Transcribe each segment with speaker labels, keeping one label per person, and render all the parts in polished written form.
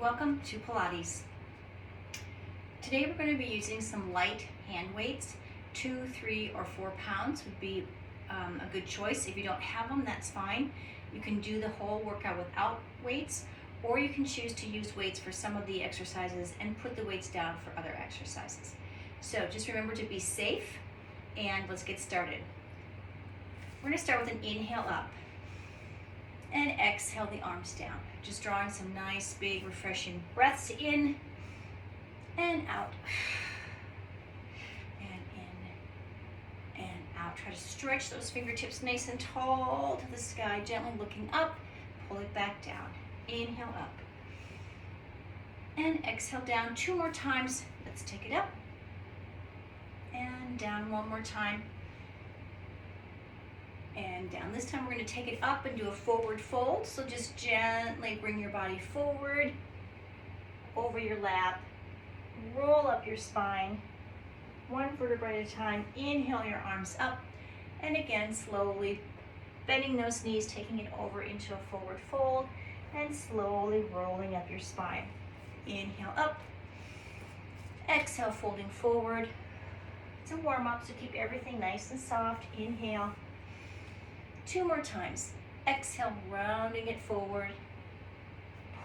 Speaker 1: Welcome to Pilates. Today we're going to be using some light hand weights. 2, 3, or 4 pounds would be a good choice. If you don't have them, that's fine. You can do the whole workout without weights, or you can choose to use weights for some of the exercises and put the weights down for other exercises. So just remember to be safe, and let's get started. We're going to start with an inhale up and exhale the arms down. Just drawing some nice, big, refreshing breaths in and out. And in and out. Try to stretch those fingertips nice and tall to the sky, gently looking up. Pull it back down. Inhale up. And exhale down 2 more times. Let's take it up. And down 1 more time. And down. This time we're going to take it up and do a forward fold. So just gently bring your body forward, over your lap, roll up your spine, 1 vertebra at a time. Inhale your arms up, and again slowly bending those knees, taking it over into a forward fold, and slowly rolling up your spine. Inhale up, exhale folding forward. It's a warm up, so keep everything nice and soft. Inhale. 2 more times. Exhale, rounding it forward,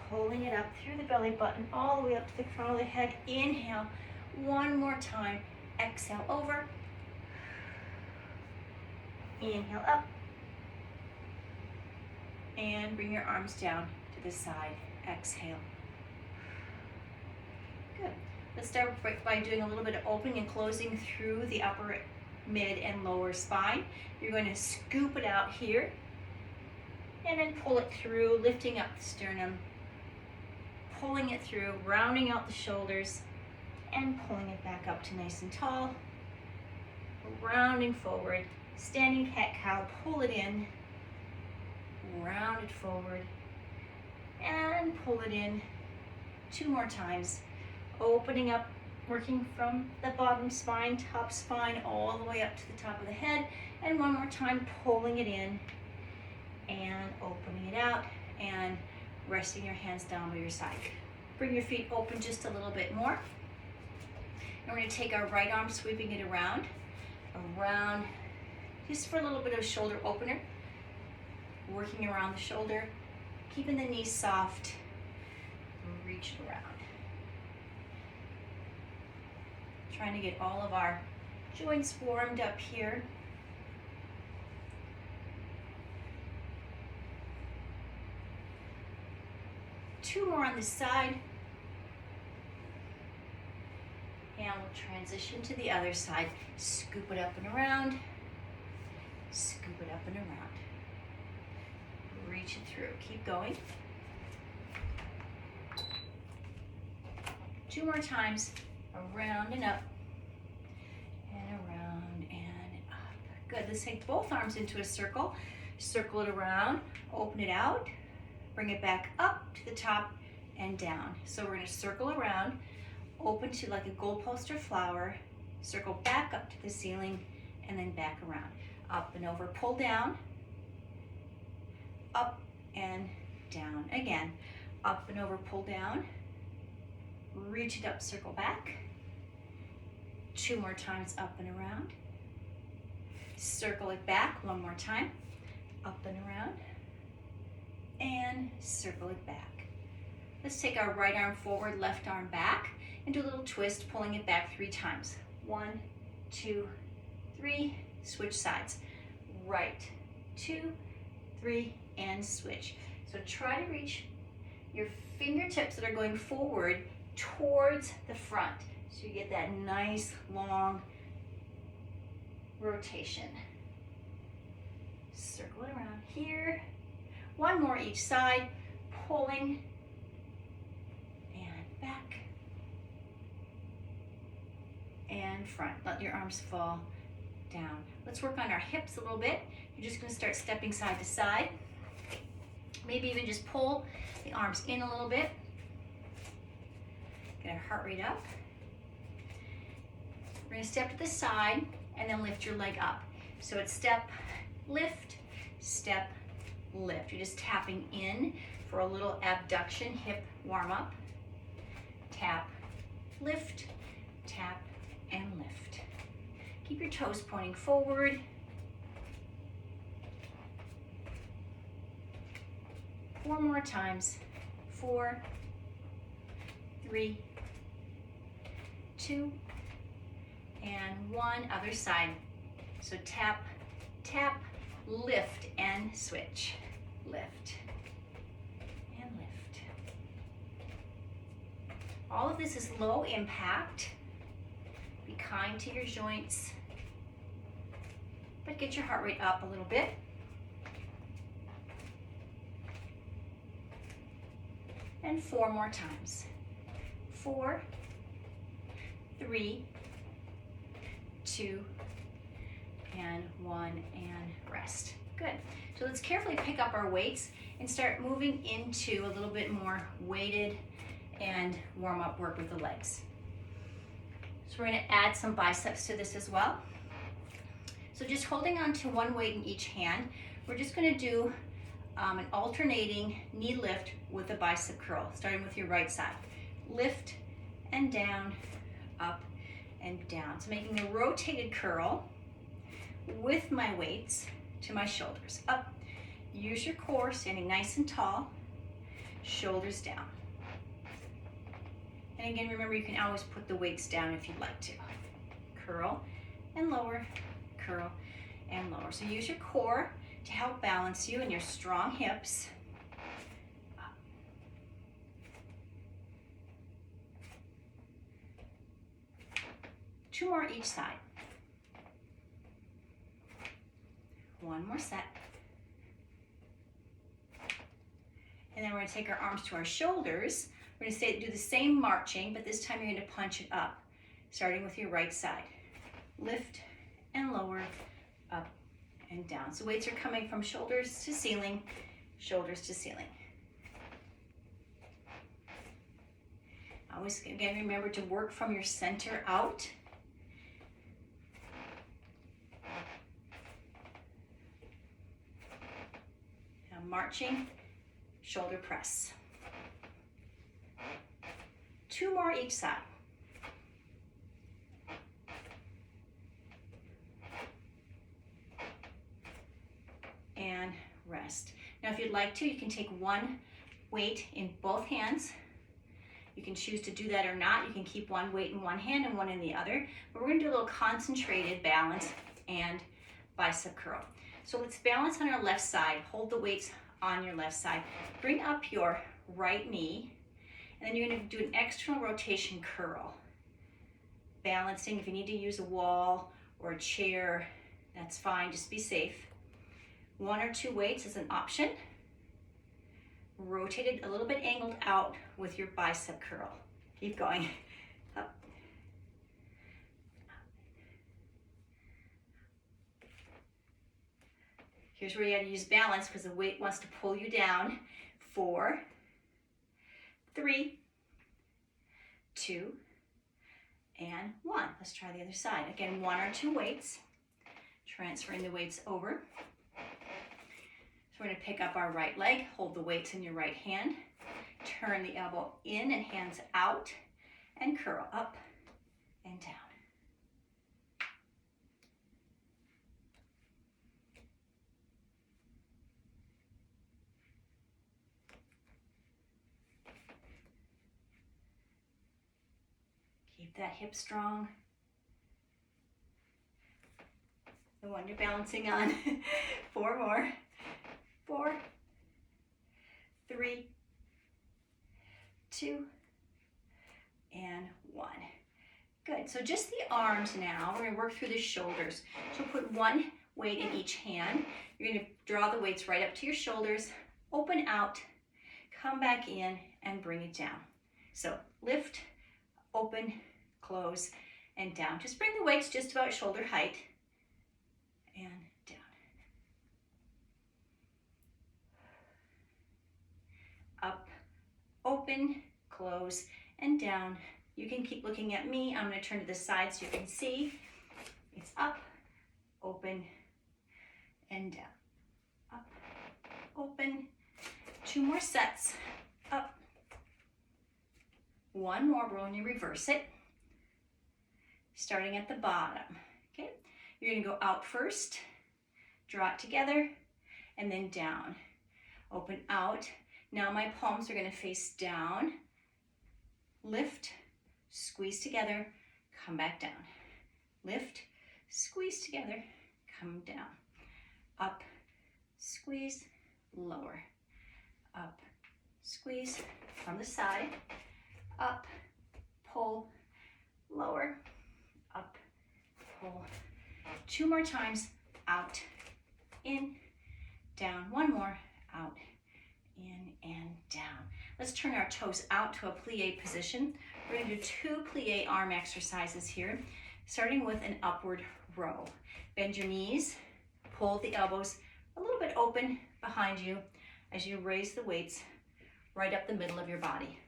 Speaker 1: pulling it up through the belly button, all the way up to the crown of the head. Inhale, 1 more time. Exhale over. Inhale up. And bring your arms down to the side. Exhale. Good. Let's start by doing a little bit of opening and closing through the upper, mid, and lower spine. You're going to scoop it out here and then pull it through, lifting up the sternum, pulling it through, rounding out the shoulders, and pulling it back up to nice and tall. Rounding forward, standing cat-cow, pull it in, round it forward, and pull it in 2 more times. Opening up, working from the bottom spine, top spine, all the way up to the top of the head. And 1 more time, pulling it in and opening it out and resting your hands down by your side. Bring your feet open just a little bit more. And we're going to take our right arm, sweeping it around, just for a little bit of shoulder opener. Working around the shoulder, keeping the knees soft, reach it around. Trying to get all of our joints warmed up here. Two more on this side. And we'll transition to the other side. Scoop it up and around. Scoop it up and around. Reach it through. Keep going. 2 more times. Around and up, and around and up. Good. Let's take both arms into a circle. Circle it around, open it out, bring it back up to the top and down. So we're going to circle around, open to like a goalpost or flower, circle back up to the ceiling, and then back around. Up and over, pull down, up and down. Again, up and over, pull down, reach it up, circle back. 2 more times, up and around. Circle it back 1 more time. Up and around. And circle it back. Let's take our right arm forward, left arm back, and do a little twist, pulling it back 3 times. 1, 2, 3. Switch sides. Right, 2, 3, and switch. So try to reach your fingertips that are going forward towards the front. So you get that nice long rotation. Circle it around here. 1 more each side, pulling and back and front. Let your arms fall down. Let's work on our hips a little bit. You're just going to start stepping side to side. Maybe even just pull the arms in a little bit. Get our heart rate up. We're going to step to the side and then lift your leg up. So it's step, lift, step, lift. You're just tapping in for a little abduction hip warm up. tap, lift, tap, and lift. Keep your toes pointing forward. 4 more times. 4, 3, 2, and 1. Other side. So tap, tap, lift, and switch. Lift and lift. All of this is low impact. Be kind to your joints, but get your heart rate up a little bit. And 4 more times. 4, 3, 2, and 1, and rest. Good. So let's carefully pick up our weights and start moving into a little bit more weighted and warm up work with the legs. So we're going to add some biceps to this as well. So just holding on to one weight in each hand, we're just going to do an alternating knee lift with a bicep curl, starting with your right side. Lift and down, up and down. So making a rotated curl with my weights to my shoulders. Up. Use your core, standing nice and tall, shoulders down. And again, remember you can always put the weights down if you'd like to. Curl and lower, curl and lower. So use your core to help balance you and your strong hips. Up. 2 more each side. 1 more set. And then we're going to take our arms to our shoulders. We're going to do the same marching, but this time you're going to punch it up, starting with your right side. Lift and lower, up and down. So weights are coming from shoulders to ceiling, shoulders to ceiling. Always, again, remember to work from your center out. Now marching, shoulder press. 2 more each side. And rest. Now if you'd like to, you can take one weight in both hands. You can choose to do that or not. You can keep one weight in one hand and one in the other. But we're going to do a little concentrated balance and bicep curl. So let's balance on our left side. Hold the weights on your left side. Bring up your right knee. And then you're going to do an external rotation curl. Balancing. If you need to use a wall or a chair, that's fine. Just be safe. 1 or 2 weights is an option. Rotate it a little bit angled out with your bicep curl. Keep going. Up. Here's where you got to use balance because the weight wants to pull you down. 4, 3, 2, and 1. Let's try the other side. Again, 1 or 2 weights. Transferring the weights over. So we're going to pick up our right leg, hold the weights in your right hand, turn the elbow in and hands out, and curl up and down. Keep that hip strong. The one you're balancing on. 4 more. 4, 3, 2, and 1. Good. So just the arms now. We're going to work through the shoulders. So put one weight in each hand. You're going to draw the weights right up to your shoulders, open out, come back in, and bring it down. So lift, open, close, and down. Just bring the weights just about shoulder height, and down. Up, open, close, and down. You can keep looking at me. I'm going to turn to the side so you can see. It's up, open, and down. Up, open. 2 more sets. Up, One more, we're going to reverse it. Starting at the bottom, okay? You're gonna go out first, draw it together, and then down. Open out. Now my palms are gonna face down. Lift, squeeze together, come back down. Lift, squeeze together, come down. Up, squeeze, lower. Up, squeeze from the side. Up, pull, lower. Up, pull. 2 more times. Out, in, down. 1 more. Out, in, and down. Let's turn our toes out to a plie position. We're going to do 2 plie arm exercises here, starting with an upward row. Bend your knees, pull the elbows a little bit open behind you as you raise the weights right up the middle of your body.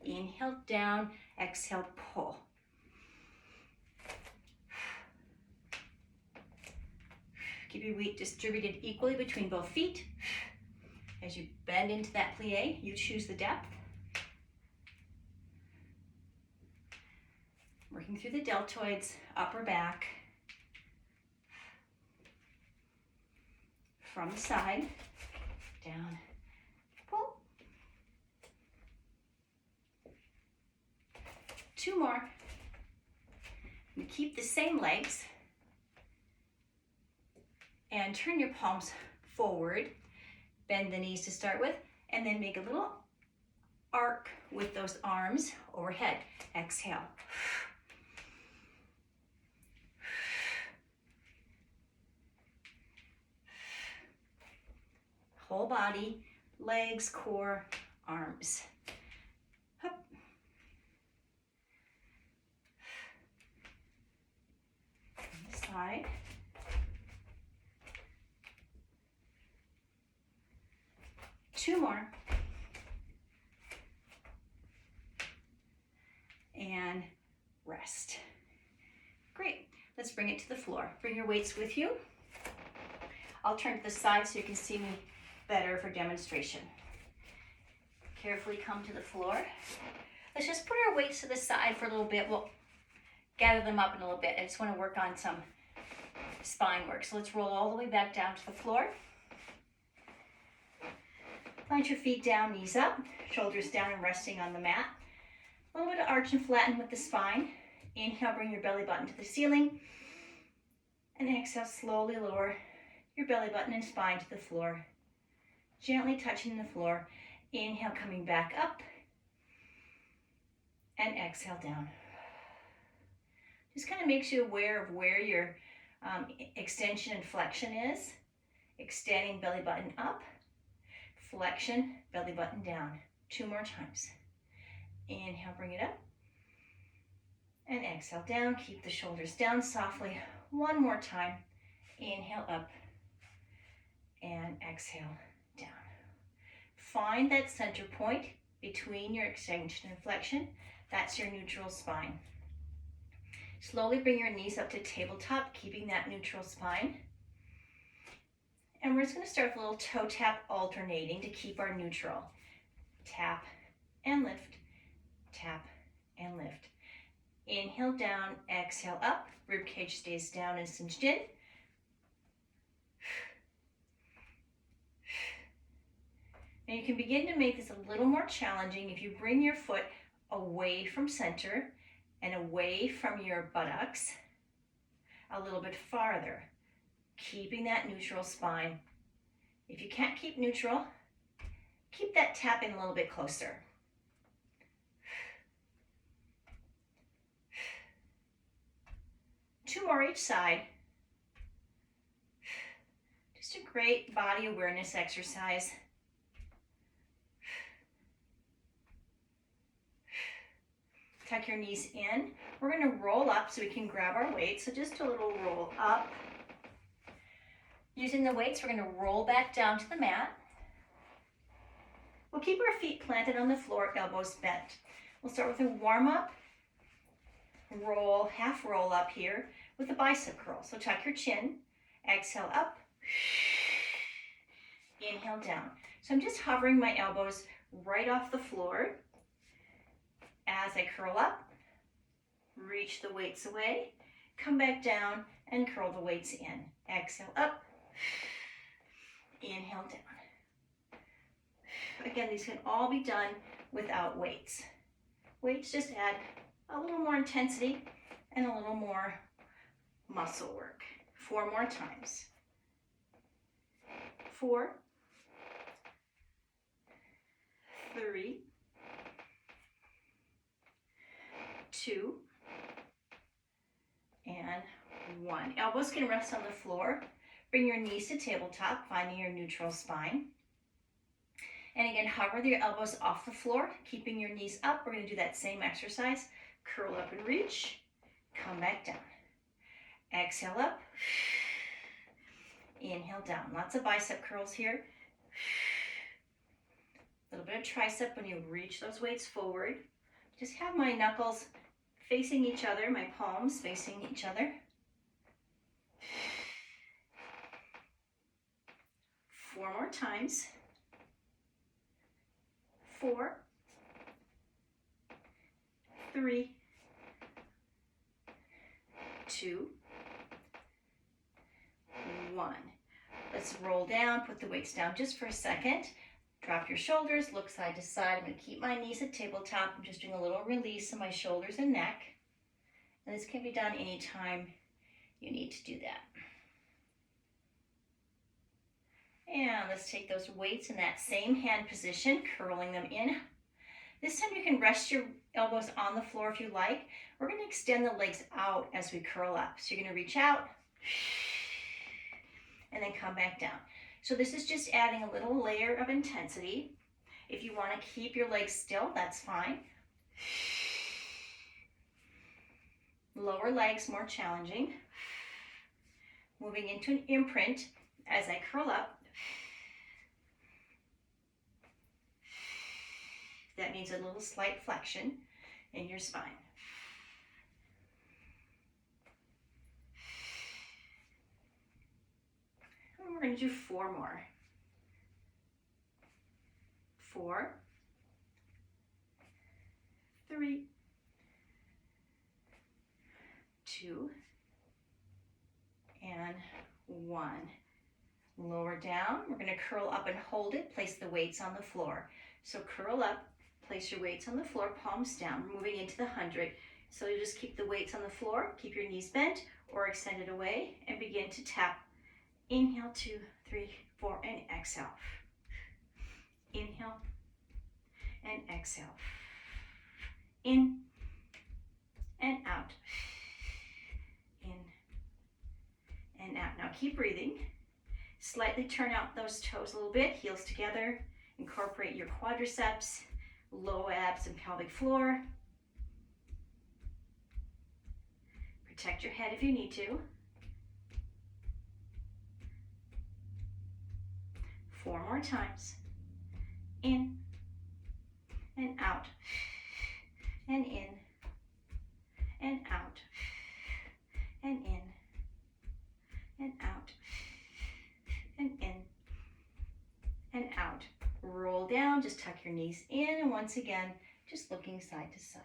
Speaker 1: Inhale down, exhale pull. Keep your weight distributed equally between both feet. As you bend into that plie, you choose the depth. Working through the deltoids, upper back. From the side, down, pull. 2 more. And keep the same legs. And turn your palms forward. Bend the knees to start with, and then make a little arc with those arms overhead. Exhale. Whole body, legs, core, arms. Up. On the side. Two more. And rest. Great. Let's bring it to the floor. Bring your weights with you. I'll turn to the side so you can see me better for demonstration. Carefully come to the floor. Let's just put our weights to the side for a little bit. We'll gather them up in a little bit. I just want to work on some spine work. So let's roll all the way back down to the floor. Plant your feet down, knees up, shoulders down and resting on the mat. A little bit of arch and flatten with the spine. Inhale, bring your belly button to the ceiling. And exhale, slowly lower your belly button and spine to the floor. Gently touching the floor. Inhale, coming back up. And exhale down. Just kind of makes you aware of where your extension and flexion is. Extending belly button up. Flexion, belly button down. 2 more times. Inhale, bring it up. And exhale down. Keep the shoulders down softly. 1 more time. Inhale up. And exhale down. Find that center point between your extension and flexion. That's your neutral spine. Slowly bring your knees up to tabletop, keeping that neutral spine. And we're just going to start with a little toe tap alternating to keep our neutral. Tap and lift, tap and lift. Inhale down, exhale up. Rib cage stays down and cinched in. Now you can begin to make this a little more challenging if you bring your foot away from center and away from your buttocks a little bit farther. Keeping that neutral spine. If you can't keep neutral, keep that tapping a little bit closer. Two more each side. Just a great body awareness exercise. Tuck your knees in. We're going to roll up so we can grab our weights. So just a little roll up. Using the weights, we're going to roll back down to the mat. We'll keep our feet planted on the floor, elbows bent. We'll start with a warm up. Roll, half roll up here with a bicep curl. So tuck your chin, exhale up, inhale down. So I'm just hovering my elbows right off the floor. as I curl up, reach the weights away, come back down and curl the weights in. Exhale up, inhale down. Again, these can all be done without weights. Weights just add a little more intensity and a little more muscle work. 4 more times. 4, 3, 2, and 1. Elbows can rest on the floor. Bring your knees to tabletop, finding your neutral spine. And again, hover your elbows off the floor, keeping your knees up. We're going to do that same exercise. Curl up and reach. Come back down. Exhale up. Inhale down. Lots of bicep curls here. A little bit of tricep when you reach those weights forward. Just have my knuckles facing each other, my palms facing each other. 4 more times. 4, 3, 2, 1. Let's roll down, put the weights down just for a second. Drop your shoulders, look side to side. I'm going to keep my knees at tabletop. I'm just doing a little release of my shoulders and neck. And this can be done anytime you need to do that. And let's take those weights in that same hand position, curling them in. This time you can rest your elbows on the floor if you like. We're going to extend the legs out as we curl up. So you're going to reach out and then come back down. So this is just adding a little layer of intensity. If you want to keep your legs still, that's fine. Lower legs, more challenging. Moving into an imprint as I curl up. That means a little slight flexion in your spine. And we're going to do 4 more. 4, 3, 2, and 1. Lower down. We're going to curl up and hold it. Place the weights on the floor. So curl up. Place your weights on the floor, palms down. We're moving into the 100. So you just keep the weights on the floor, keep your knees bent or extended away, and begin to tap. Inhale, 2, 3, 4, and exhale. Inhale and exhale. In and out. In and out. Now keep breathing. Slightly turn out those toes a little bit, heels together. Incorporate your quadriceps, low abs and pelvic floor. Protect your head if you need to. 4 more times. In and out. And in and out. And in and out. And in and out. Roll down, just tuck your knees in, and once again, just looking side to side.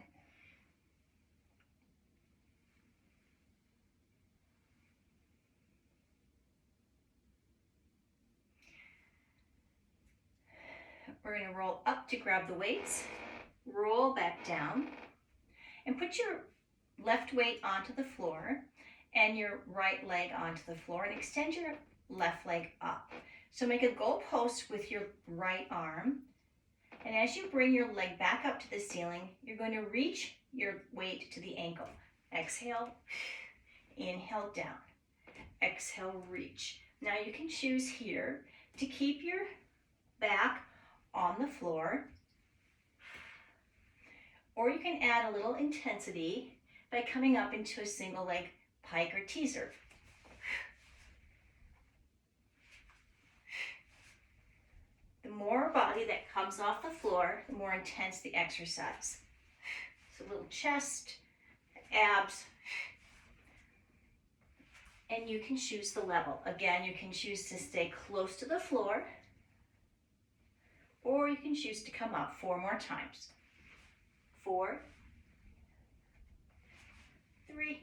Speaker 1: We're going to roll up to grab the weights, roll back down, and put your left weight onto the floor and your right leg onto the floor, and extend your left leg up. So make a goalpost with your right arm, and as you bring your leg back up to the ceiling, you're going to reach your weight to the ankle. Exhale, inhale down, exhale, reach. Now you can choose here to keep your back on the floor, or you can add a little intensity by coming up into a single leg pike or teaser. The more body that comes off the floor, the more intense the exercise. So a little chest, abs, and you can choose the level. Again, you can choose to stay close to the floor, or you can choose to come up 4 more times. 4, 3,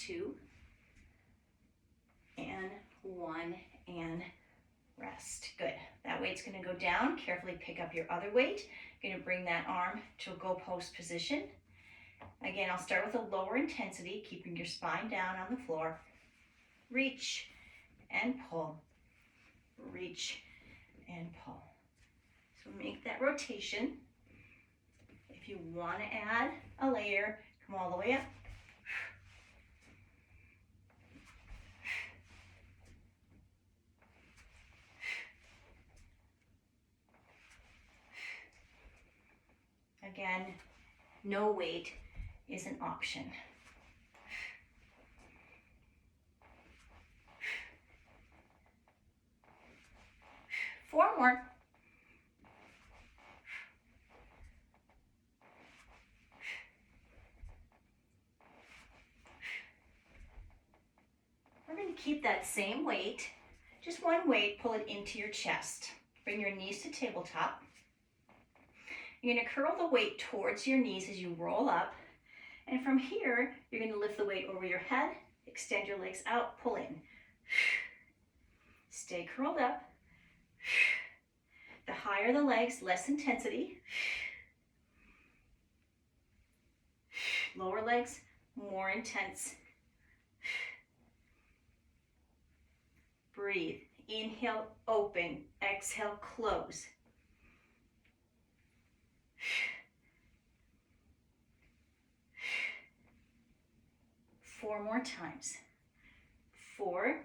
Speaker 1: 2, and 1, and rest. Good. That weight's going to go down. Carefully pick up your other weight. You're going to bring that arm to a go post position. Again, I'll start with a lower intensity, keeping your spine down on the floor. Reach and pull. Reach and pull. So make that rotation. If you want to add a layer, come all the way up. Again, no weight is an option. 4 more. We're going to keep that same weight, just one weight, pull it into your chest. Bring your knees to tabletop. You're going to curl the weight towards your knees as you roll up. And from here, you're going to lift the weight over your head, extend your legs out, pull in. Stay curled up. The higher the legs, less intensity. Lower legs, more intense. Breathe. Inhale, open. Exhale, close. Four more times. 4,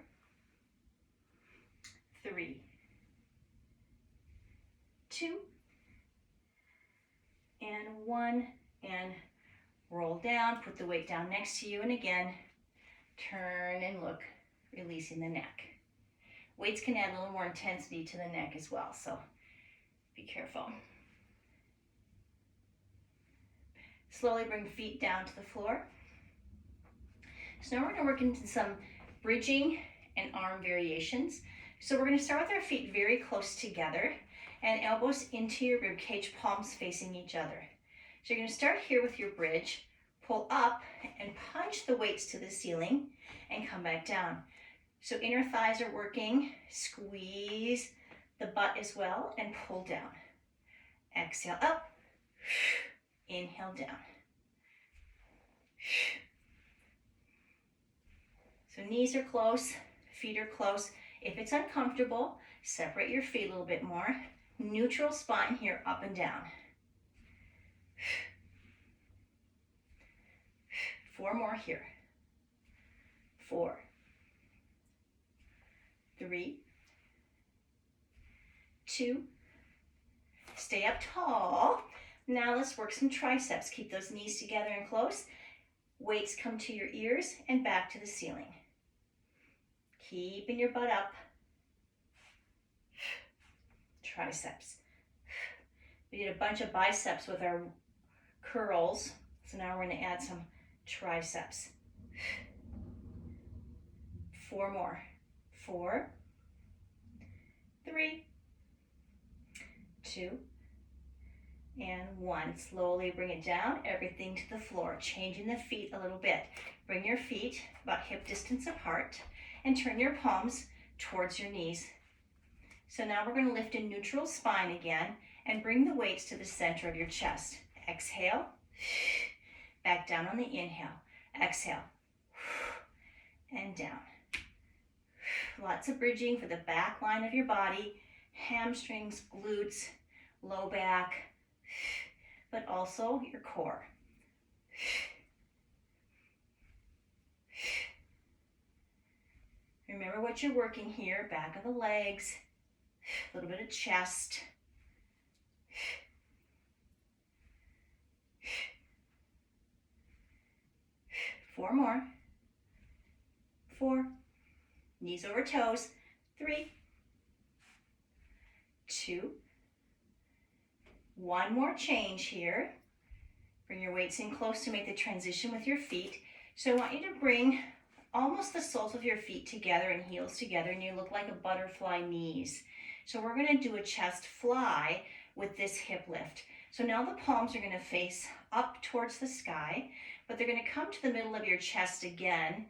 Speaker 1: 3, 2, and 1, and roll down. Put the weight down next to you, and again, turn and look, releasing the neck. Weights can add a little more intensity to the neck as well, so be careful. Slowly bring feet down to the floor. So now we're going to work into some bridging and arm variations. So we're going to start with our feet very close together and elbows into your rib cage, palms facing each other. So you're going to start here with your bridge, pull up and punch the weights to the ceiling and come back down. So inner thighs are working, squeeze the butt as well and pull down. Exhale up, inhale down. So knees are close, feet are close. If it's uncomfortable, separate your feet a little bit more. Neutral spine here, up and down. 4 more here. 4, 3, 2. Stay up tall. Now let's work some triceps. Keep those knees together and close. Weights come to your ears and back to the ceiling. Keeping your butt up. Triceps. We did a bunch of biceps with our curls, so now we're going to add some triceps. 4 more. 4, 3, 2, and 1. Slowly bring it down, everything to the floor, changing the feet a little bit. Bring your feet about hip distance apart and turn your palms towards your knees. So now we're going to lift a neutral spine again and bring the weights to the center of your chest. Exhale, back down on the inhale. Exhale, and down. Lots of bridging for the back line of your body, hamstrings, glutes, low back, but also your core. Remember what you're working here, back of the legs, a little bit of chest. 4 more. 4, knees over toes. 3, 2, 1 more change here. Bring your weights in close to make the transition with your feet. So I want you to bring almost the soles of your feet together and heels together, and you look like a butterfly knees. So we're going to do a chest fly with this hip lift. So now the palms are going to face up towards the sky, but they're going to come to the middle of your chest again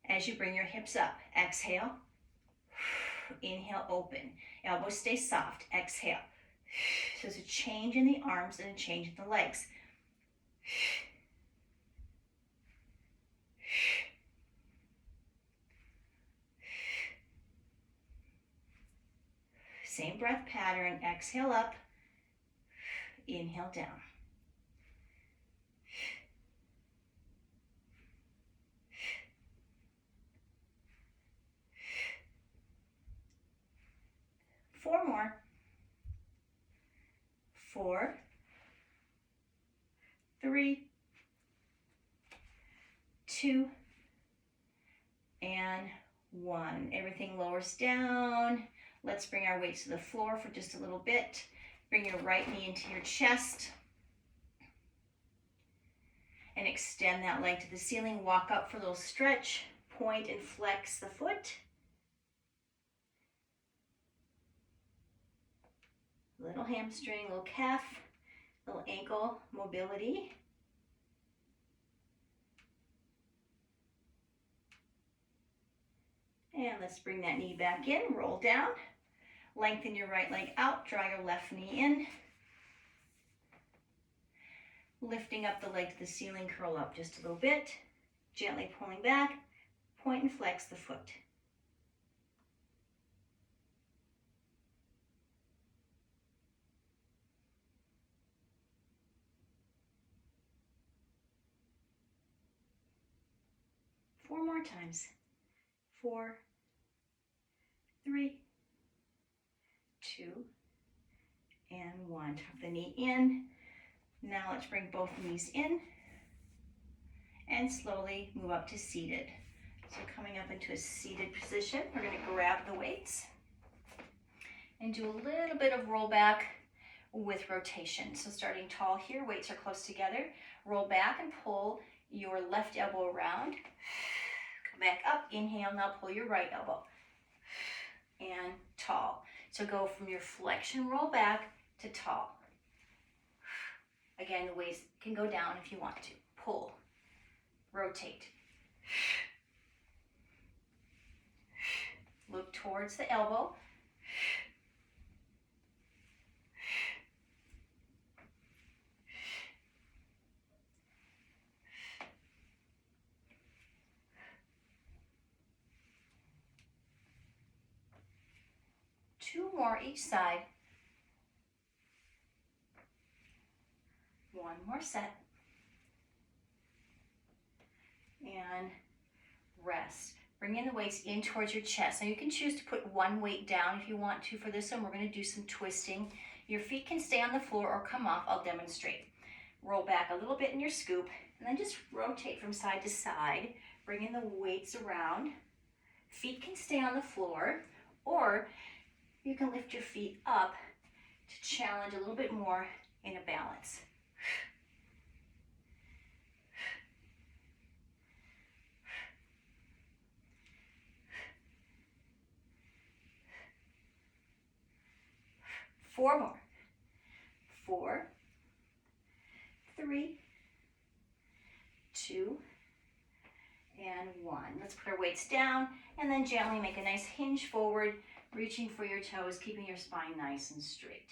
Speaker 1: as you bring your hips up. Exhale. Inhale, open. Elbows stay soft. Exhale. So it's a change in the arms and a change in the legs. Same breath pattern. Exhale up. Inhale down. Four more. 4, 3, 2, and 1. Everything lowers down. Let's bring our weights to the floor for just a little bit. Bring your right knee into your chest. And extend that leg to the ceiling. Walk up for a little stretch. Point and flex the foot. Little hamstring, little calf, little ankle mobility. And let's bring that knee back in, roll down. Lengthen your right leg out, draw your left knee in. Lifting up the leg to the ceiling, curl up just a little bit. Gently pulling back, point and flex the foot. Four more times. 4, 3, 2, and 1. Tuck the knee in. Now let's bring both knees in and slowly move up to seated. So coming up into a seated position, we're going to grab the weights and do a little bit of roll back with rotation. So starting tall here, weights are close together. Roll back and pull your left elbow around. Come back up, inhale, now pull your right elbow. And tall. So go from your flexion, roll back to tall. Again, the waist can go down if you want to. Pull, rotate. Look towards the elbow. Two more each side. One more set. And rest. Bring in the weights in towards your chest. Now you can choose to put one weight down if you want to. For this one, we're going to do some twisting. Your feet can stay on the floor or come off. I'll demonstrate. Roll back a little bit in your scoop, and then just rotate from side to side. Bring in the weights around. Feet can stay on the floor, or you can lift your feet up to challenge a little bit more in a balance. Four more. 4, 3, 2, and 1. Let's put our weights down and then gently make a nice hinge forward, reaching for your toes, keeping your spine nice and straight.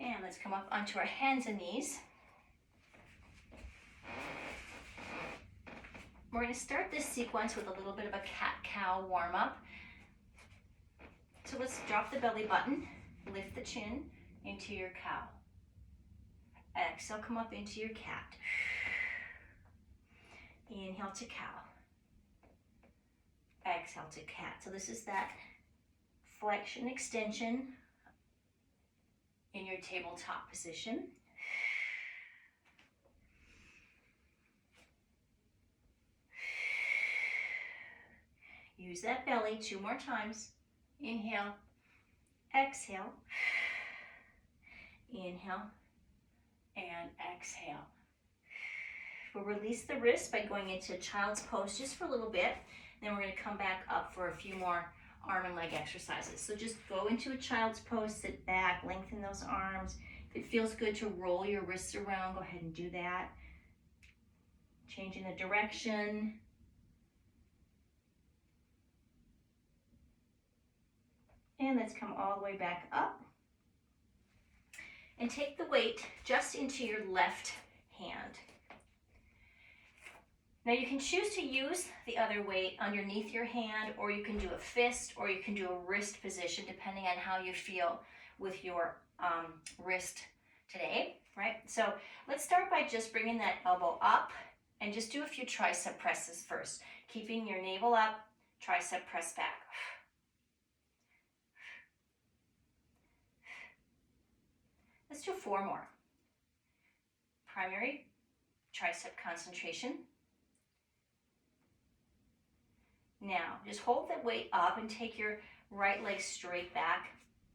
Speaker 1: And let's come up onto our hands and knees. We're going to start this sequence with a little bit of a cat-cow warm-up. So let's drop the belly button, lift the chin into your cow. Exhale, come up into your cat. Inhale to cow. Exhale to cat. So this is that flexion extension in your tabletop position. Use that belly 2 more times. Inhale, exhale, inhale, and exhale. We'll release the wrist by going into child's pose just for a little bit. Then we're going to come back up for a few more arm and leg exercises. So just go into a child's pose, sit back, lengthen those arms. If it feels good to roll your wrists around, go ahead and do that. Changing the direction. And let's come all the way back up. And take the weight just into your left hand. Now you can choose to use the other weight underneath your hand, or you can do a fist, or you can do a wrist position, depending on how you feel with your wrist today, right? So let's start by just bringing that elbow up and just do a few tricep presses first. Keeping your navel up, tricep press back. Let's do 4 more. Primary tricep concentration. Now, just hold that weight up and take your right leg straight back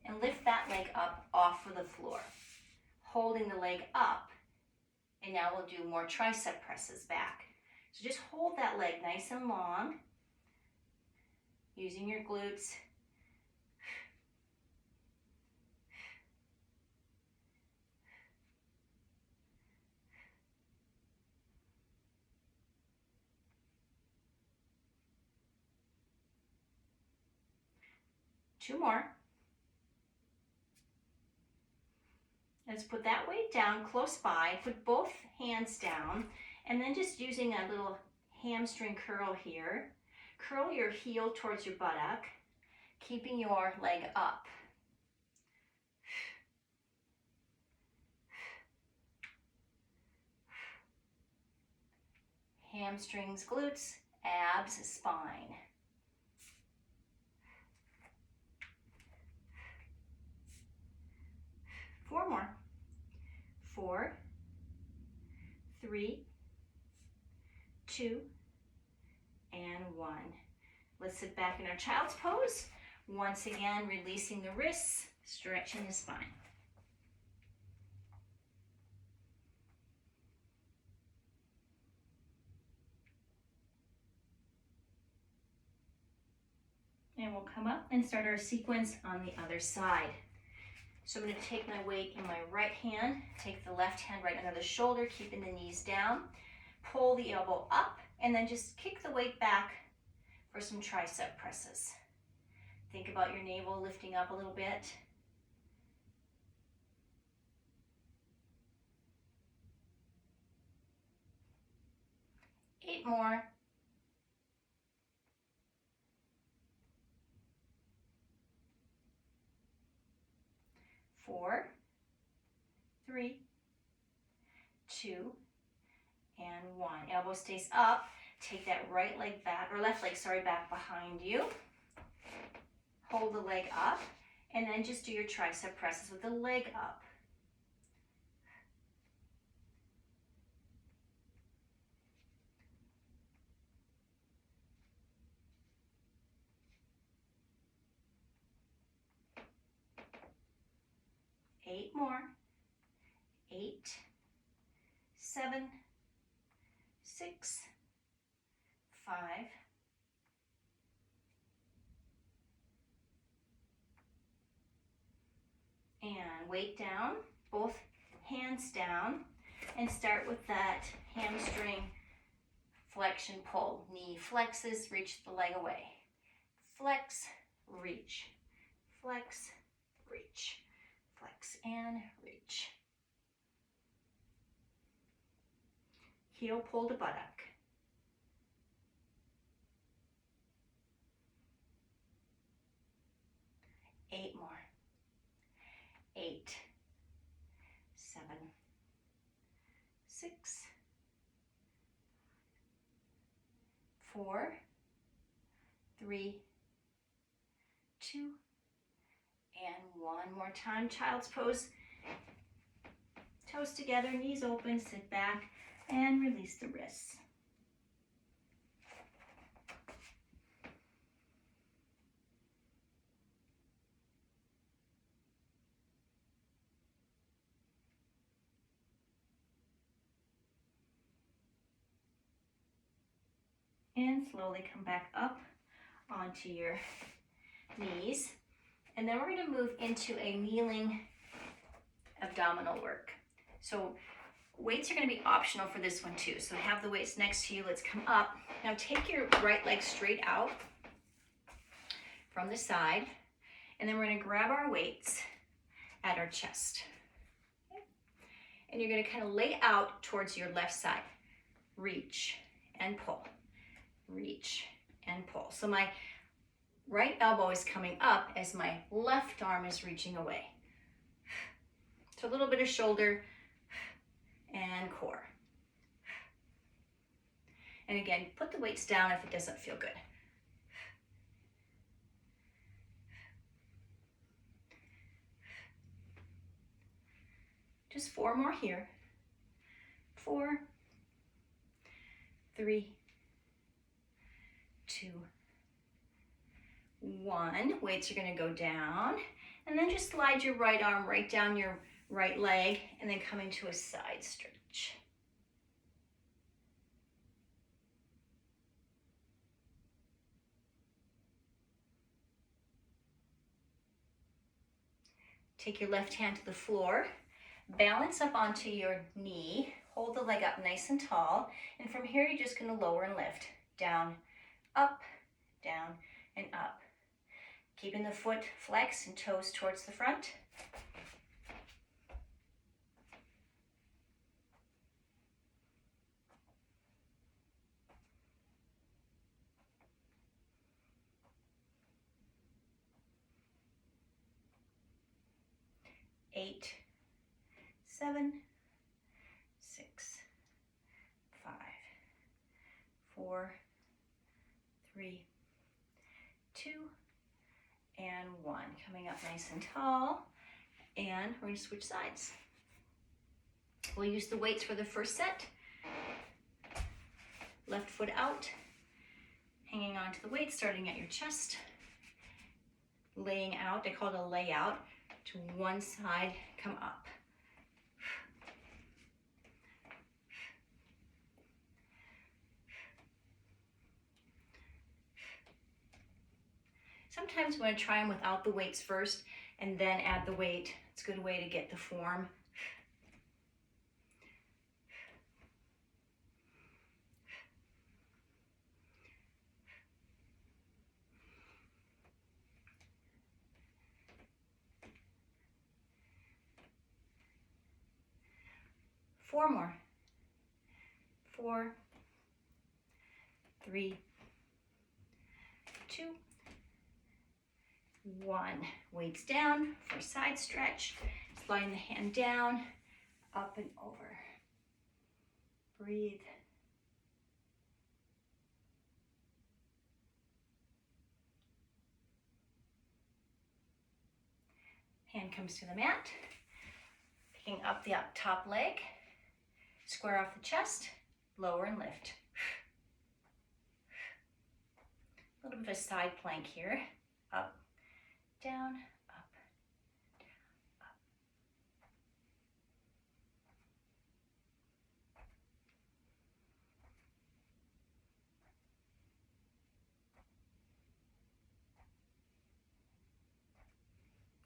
Speaker 1: and lift that leg up off of the floor. Holding the leg up, and now we'll do more tricep presses back. So just hold that leg nice and long, using your glutes. Two more. Let's put that weight down close by, put both hands down, and then just using a little hamstring curl here, curl your heel towards your buttock, keeping your leg up. Hamstrings, glutes, abs, spine. Four more. 4, 3, 2, and 1. Let's sit back in our child's pose. Once again, releasing the wrists, stretching the spine. And we'll come up and start our sequence on the other side. So I'm going to take my weight in my right hand, take the left hand right under the shoulder, keeping the knees down, pull the elbow up, and then just kick the weight back for some tricep presses. Think about your navel lifting up a little bit. Eight more. 4, 3, 2, and 1. Elbow stays up. Take that right leg back, or left leg, sorry, back behind you. Hold the leg up, and then just do your tricep presses with the leg up. Eight more. 8, 7, 6, 5, and weight down, both hands down, and start with that hamstring flexion pull. Knee flexes, reach the leg away. Flex, reach, flex, reach, flex, and reach. Heel pull to buttock. Eight more. 8, 7, 6, 4, 3, 2, and 1. More time, child's pose. Toes together, knees open, sit back, and release the wrists. in, slowly come back up onto your knees. And then we're going to move into a kneeling abdominal work. So weights are going to be optional for this one too. So have the weights next to you. Let's come up. Now take your right leg straight out from the side. And then we're going to grab our weights at our chest. Okay? And you're going to kind of lay out towards your left side. Reach and pull. Reach and pull. So my right elbow is coming up as my left arm is reaching away. So a little bit of shoulder and core. And again, put the weights down if it doesn't feel good. Just 4 more here. 4, 3, 2, 1. Weights are going to go down. And then just slide your right arm right down your right leg and then come into a side stretch. Take your left hand to the floor. Balance up onto your knee. Hold the leg up nice and tall. And from here, you're just going to lower and lift. Down, up, down, and up. Keeping the foot flexed and toes towards the front. Eight, 7, 6, 5, 4, 3, 2, and 1. Coming up nice and tall. And we're going to switch sides. We'll use the weights for the first set. Left foot out. Hanging on to the weights, starting at your chest. Laying out, they call it a layout. To one side, come up. Sometimes we want to try them without the weights first and then add the weight. It's a good way to get the form. Four more. 4, 3, 2, 1. Weights down for a side stretch. Sliding the hand down, up and over. Breathe. Hand comes to the mat. Picking up the top leg. Square off the chest, lower and lift. A little bit of a side plank here. Up, down, up, up.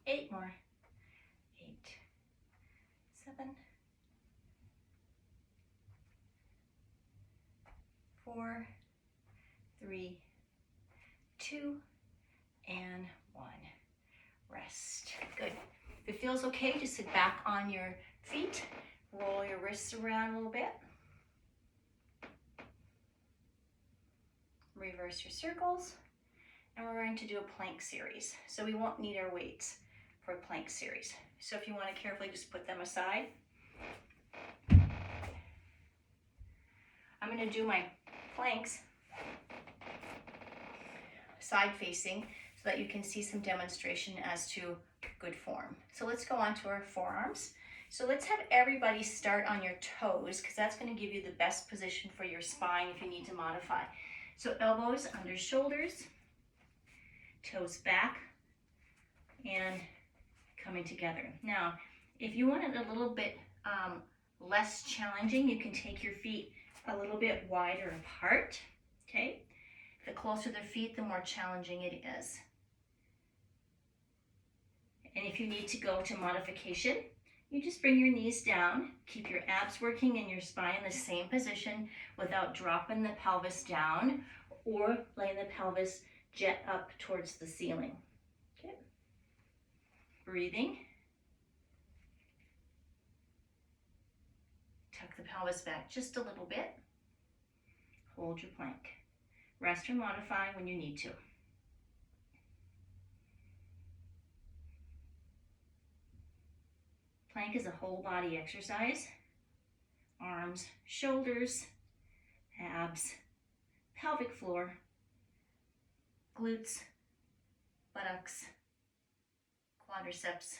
Speaker 1: Eight more. 8, 7, 4, 3, 2, and 1. Rest. Good. If it feels okay, just sit back on your feet. Roll your wrists around a little bit. Reverse your circles. And we're going to do a plank series. So we won't need our weights for a plank series. So if you want to carefully just put them aside. I'm going to do my planks side facing so that you can see some demonstration as to good form. So let's go on to our forearms. So let's have everybody start on your toes because that's going to give you the best position for your spine if you need to modify. So elbows under shoulders, toes back, and coming together. Now, if you want it a little bit less challenging, you can take your feet a little bit wider apart, okay? The closer their feet, the more challenging it is. And if you need to go to modification, you just bring your knees down, keep your abs working and your spine in the same position without dropping the pelvis down or letting the pelvis jet up towards the ceiling. Okay. Breathing. Tuck the pelvis back just a little bit. Hold your plank. Rest or modify when you need to. Plank is a whole body exercise. Arms, shoulders, abs, pelvic floor, glutes, buttocks, quadriceps,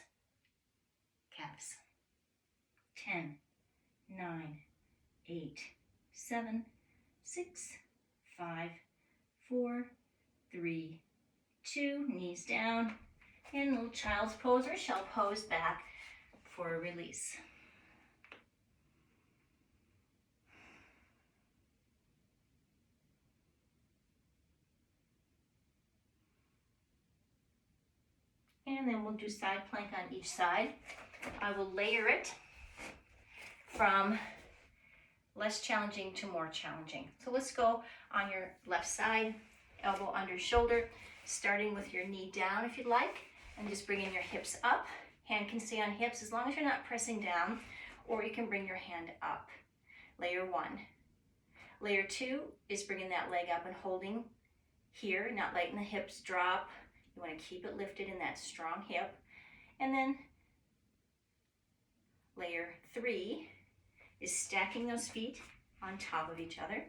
Speaker 1: calves. 10, 9, 8, 7, 6, 5, 4, 3, 2, knees down, and little child's pose or shell pose back for a release. And then we'll do side plank on each side. I will layer it from less challenging to more challenging. So let's go on your left side, elbow under shoulder, starting with your knee down if you'd like, and just bringing your hips up. Hand can stay on hips as long as you're not pressing down, or you can bring your hand up. Layer 1. Layer 2 is bringing that leg up and holding here, not letting the hips drop. You want to keep it lifted in that strong hip. And then layer 3 is stacking those feet on top of each other.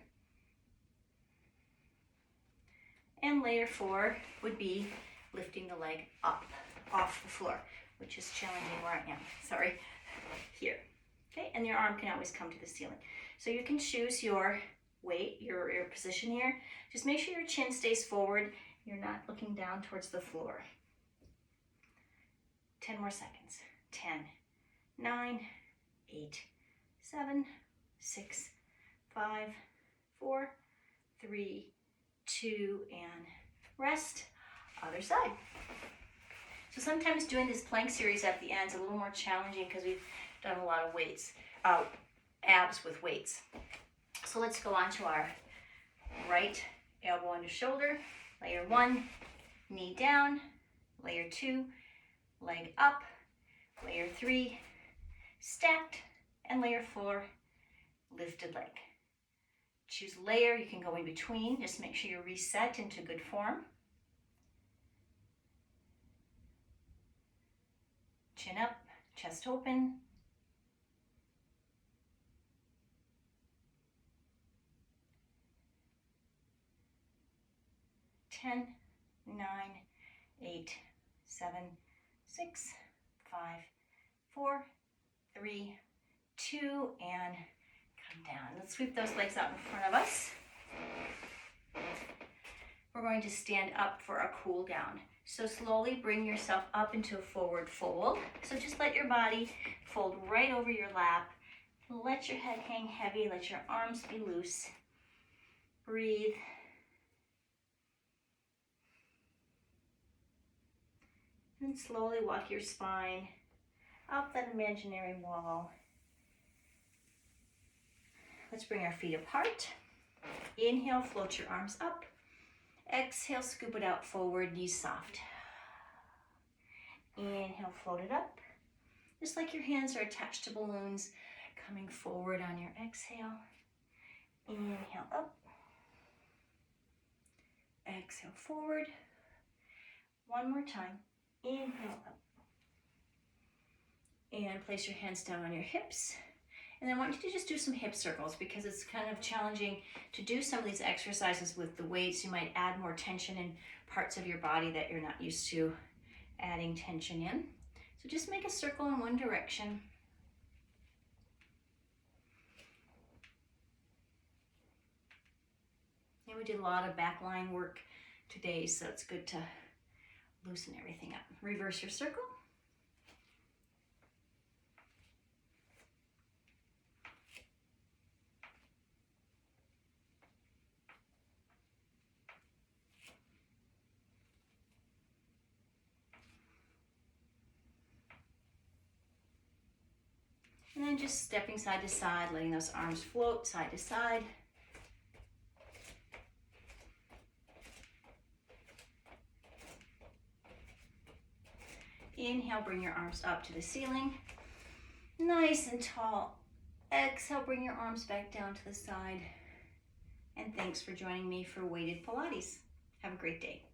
Speaker 1: And layer 4 would be lifting the leg up off the floor, which is challenging where I am. Sorry, here. Okay, and your arm can always come to the ceiling. So you can choose your weight, your position here. Just make sure your chin stays forward. You're not looking down towards the floor. 10 more seconds. 10, 9, 8, 7, 6, 5, 4, 3, 2, and rest. Other side. So sometimes doing this plank series at the end is a little more challenging because we've done a lot of weights, abs with weights. So let's go on to our right elbow under shoulder. Layer 1, knee down. Layer 2, leg up. Layer 3, stacked. And layer 4, lifted leg. Choose layer, you can go in between. Just make sure you're reset into good form. Chin up, chest open. Ten, 9, 8, 7, 6, 5, 4, 3, 2, and come down. Let's sweep those legs out in front of us. We're going to stand up for a cool down. So slowly bring yourself up into a forward fold. So just let your body fold right over your lap. Let your head hang heavy. Let your arms be loose. Breathe. And slowly walk your spine up that imaginary wall. Let's bring our feet apart. Inhale, float your arms up. Exhale, scoop it out forward, knees soft. Inhale, float it up. Just like your hands are attached to balloons, coming forward on your exhale. Inhale up. Exhale forward. One more time. Inhale up. And place your hands down on your hips. And I want you to just do some hip circles because it's kind of challenging to do some of these exercises with the weights. You might add more tension in parts of your body that you're not used to adding tension in. So just make a circle in one direction. And we did a lot of back line work today, so it's good to loosen everything up. Reverse your circle. then just stepping side to side, letting those arms float side to side. Inhale, bring your arms up to the ceiling, nice and tall. Exhale, bring your arms back down to the side. And thanks for joining me for weighted Pilates. Have a great day.